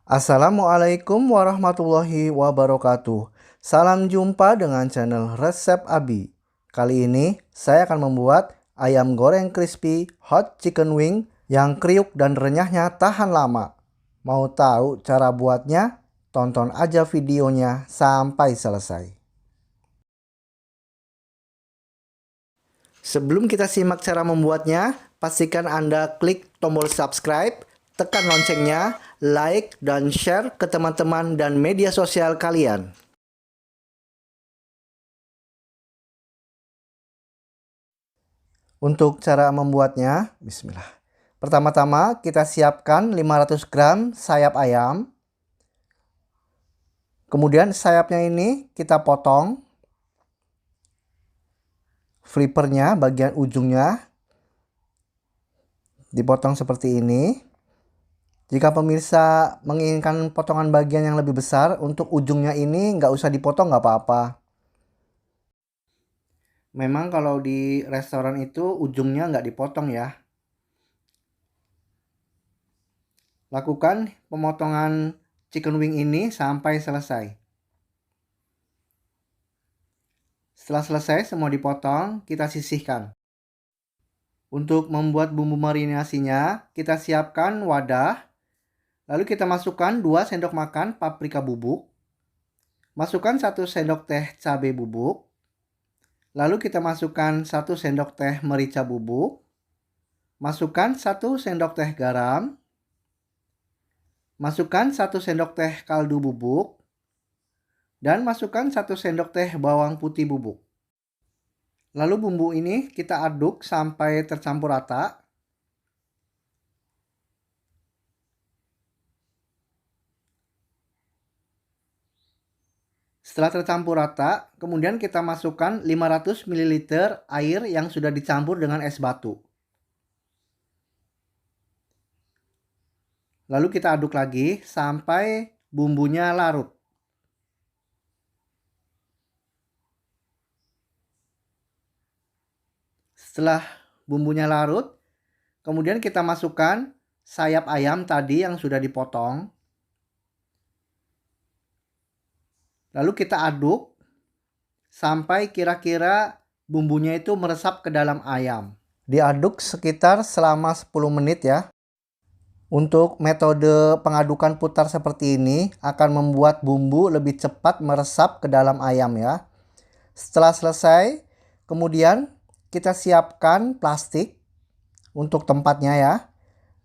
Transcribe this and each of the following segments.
Assalamualaikum warahmatullahi wabarakatuh. Salam jumpa dengan channel Resep Abi. Kali ini saya akan membuat ayam goreng crispy hot chicken wing yang kriuk dan renyahnya tahan lama. Mau tahu cara buatnya? Tonton aja videonya sampai selesai. Sebelum kita simak cara membuatnya, pastikan Anda klik tombol subscribe, tekan loncengnya, like, dan share ke teman-teman dan media sosial kalian. Untuk cara membuatnya, bismillah. Pertama-tama kita siapkan 500 gram sayap ayam. Kemudian sayapnya ini kita potong. Flippernya bagian ujungnya dipotong seperti ini. Jika pemirsa menginginkan potongan bagian yang lebih besar, untuk ujungnya ini nggak usah dipotong, nggak apa-apa. Memang kalau di restoran itu ujungnya nggak dipotong ya. Lakukan pemotongan chicken wing ini sampai selesai. Setelah selesai semua dipotong, kita sisihkan. Untuk membuat bumbu marinasinya, kita siapkan wadah. Lalu kita masukkan 2 sendok makan paprika bubuk. Masukkan 1 sendok teh cabai bubuk. Lalu kita masukkan 1 sendok teh merica bubuk. Masukkan 1 sendok teh garam. Masukkan 1 sendok teh kaldu bubuk. Dan masukkan 1 sendok teh bawang putih bubuk. Lalu bumbu ini kita aduk sampai tercampur rata. Setelah tercampur rata, kemudian kita masukkan 500 ml air yang sudah dicampur dengan es batu. Lalu kita aduk lagi sampai bumbunya larut. Setelah bumbunya larut, kemudian kita masukkan sayap ayam tadi yang sudah dipotong. Lalu kita aduk sampai kira-kira bumbunya itu meresap ke dalam ayam. Diaduk sekitar selama 10 menit ya. Untuk metode pengadukan putar seperti ini akan membuat bumbu lebih cepat meresap ke dalam ayam ya. Setelah selesai, kemudian kita siapkan plastik untuk tempatnya ya.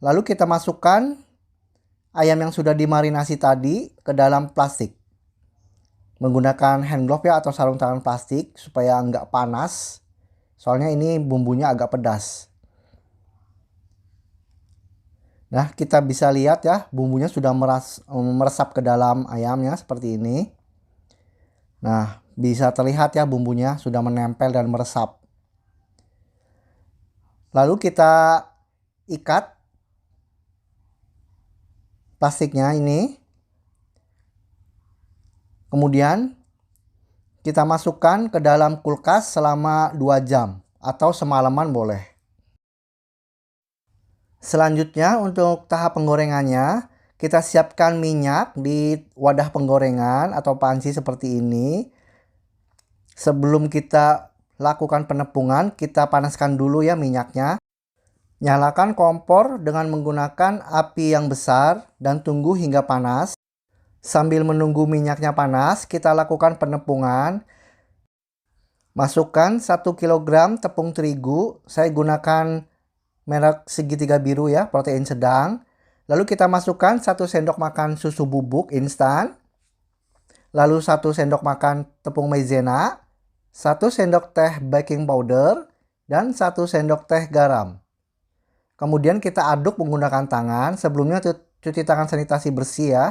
Lalu kita masukkan ayam yang sudah dimarinasi tadi ke dalam plastik. Menggunakan hand glove ya atau sarung tangan plastik supaya nggak panas. Soalnya ini bumbunya agak pedas. Nah, kita bisa lihat ya bumbunya sudah meresap ke dalam ayamnya seperti ini. Nah, bisa terlihat ya bumbunya sudah menempel dan meresap. Lalu kita ikat plastiknya ini. Kemudian kita masukkan ke dalam kulkas selama 2 jam atau semalaman boleh. Selanjutnya untuk tahap penggorengannya, kita siapkan minyak di wadah penggorengan atau panci seperti ini. Sebelum kita lakukan penepungan, kita panaskan dulu ya minyaknya. Nyalakan kompor dengan menggunakan api yang besar dan tunggu hingga panas. Sambil menunggu minyaknya panas, kita lakukan penepungan. Masukkan 1 kg tepung terigu. Saya gunakan merek segitiga biru ya, protein sedang. Lalu kita masukkan 1 sendok makan susu bubuk instan. Lalu 1 sendok makan tepung maizena. 1 sendok teh baking powder. Dan 1 sendok teh garam. Kemudian kita aduk menggunakan tangan. Sebelumnya cuci tangan sanitasi bersih ya.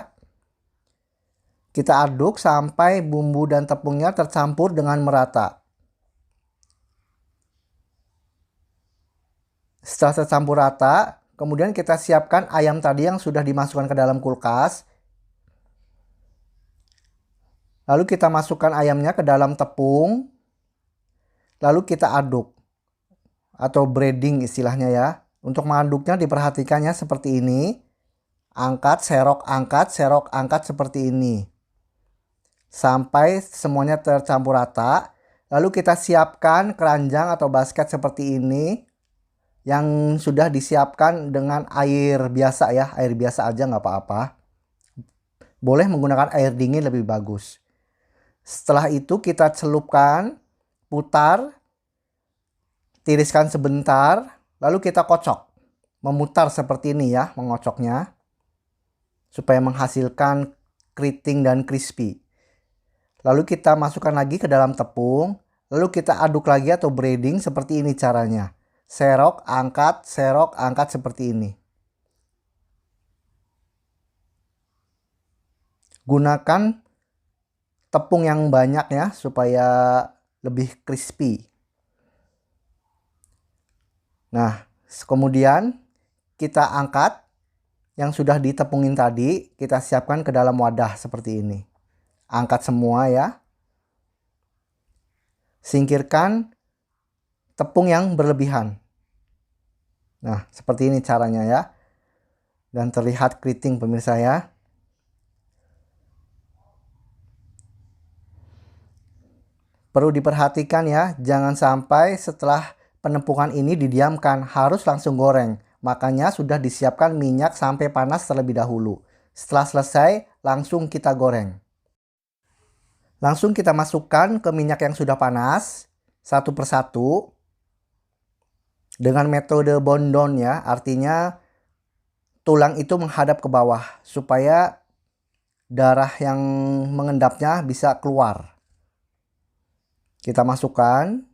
Kita aduk sampai bumbu dan tepungnya tercampur dengan merata. Setelah tercampur rata, kemudian kita siapkan ayam tadi yang sudah dimasukkan ke dalam kulkas. Lalu kita masukkan ayamnya ke dalam tepung. Lalu kita aduk. Atau breading istilahnya ya. Untuk mengaduknya diperhatikannya seperti ini. Angkat, serok, angkat seperti ini. Sampai semuanya tercampur rata. Lalu kita siapkan keranjang atau basket seperti ini. Yang sudah disiapkan dengan air biasa ya. Air biasa aja nggak apa-apa. Boleh menggunakan air dingin lebih bagus. Setelah itu kita celupkan, putar, tiriskan sebentar. Lalu kita kocok. Memutar seperti ini ya, mengocoknya. Supaya menghasilkan keriting dan crispy. Lalu kita masukkan lagi ke dalam tepung. Lalu kita aduk lagi atau breading seperti ini caranya. Serok, angkat seperti ini. Gunakan tepung yang banyak ya supaya lebih crispy. Nah, kemudian kita angkat yang sudah ditepungin tadi, kita siapkan ke dalam wadah seperti ini. Angkat semua ya. Singkirkan tepung yang berlebihan. Nah, seperti ini caranya ya. Dan terlihat keriting pemirsa ya. Perlu diperhatikan ya, jangan sampai setelah penampungan ini didiamkan, harus langsung goreng. Makanya sudah disiapkan minyak sampai panas terlebih dahulu. Setelah selesai, langsung kita goreng. Langsung kita masukkan ke minyak yang sudah panas, satu persatu. Dengan metode bondon ya, artinya tulang itu menghadap ke bawah. Supaya darah yang mengendapnya bisa keluar. Kita masukkan.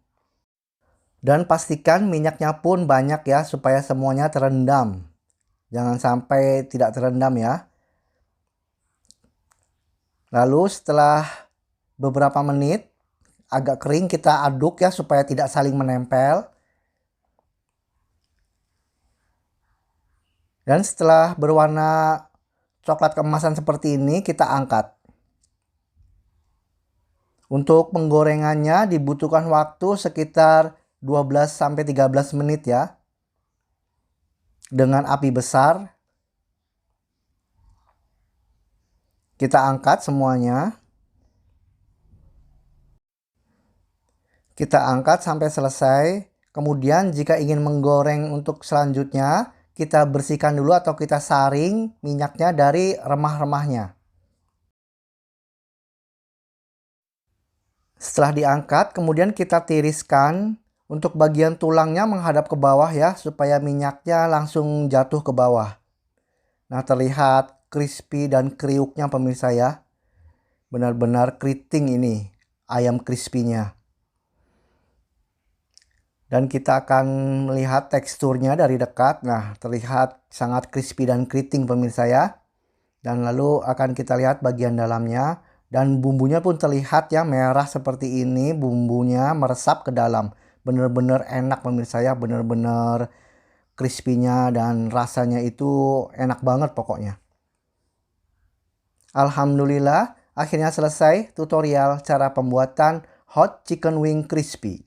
Dan pastikan minyaknya pun banyak ya supaya semuanya terendam. Jangan sampai tidak terendam ya. Lalu setelah beberapa menit agak kering kita aduk ya supaya tidak saling menempel. Dan setelah berwarna coklat keemasan seperti ini kita angkat. Untuk penggorengannya dibutuhkan waktu sekitar 12-13 menit ya. Dengan api besar. Kita angkat semuanya. Kita angkat sampai selesai. Kemudian jika ingin menggoreng untuk selanjutnya, kita bersihkan dulu atau kita saring minyaknya dari remah-remahnya. Setelah diangkat, kemudian kita tiriskan. Untuk bagian tulangnya menghadap ke bawah ya, supaya minyaknya langsung jatuh ke bawah. Nah, terlihat crispy dan kriuknya pemirsa ya. Benar-benar keriting ini, ayam crispy-nya. Dan kita akan melihat teksturnya dari dekat. Nah, terlihat sangat crispy dan keriting pemirsa ya. Dan lalu akan kita lihat bagian dalamnya. Dan bumbunya pun terlihat ya, merah seperti ini. Bumbunya meresap ke dalam. Bener-bener enak pemirsa ya, bener-bener crispy-nya dan rasanya itu enak banget pokoknya. Alhamdulillah, akhirnya selesai tutorial cara pembuatan hot chicken wing crispy.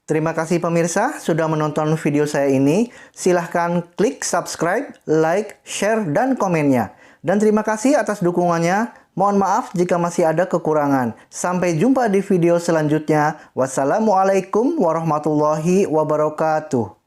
Terima kasih pemirsa sudah menonton video saya ini. Silahkan klik subscribe, like, share, dan komennya. Dan terima kasih atas dukungannya. Mohon maaf jika masih ada kekurangan. Sampai jumpa di video selanjutnya. Wassalamualaikum warahmatullahi wabarakatuh.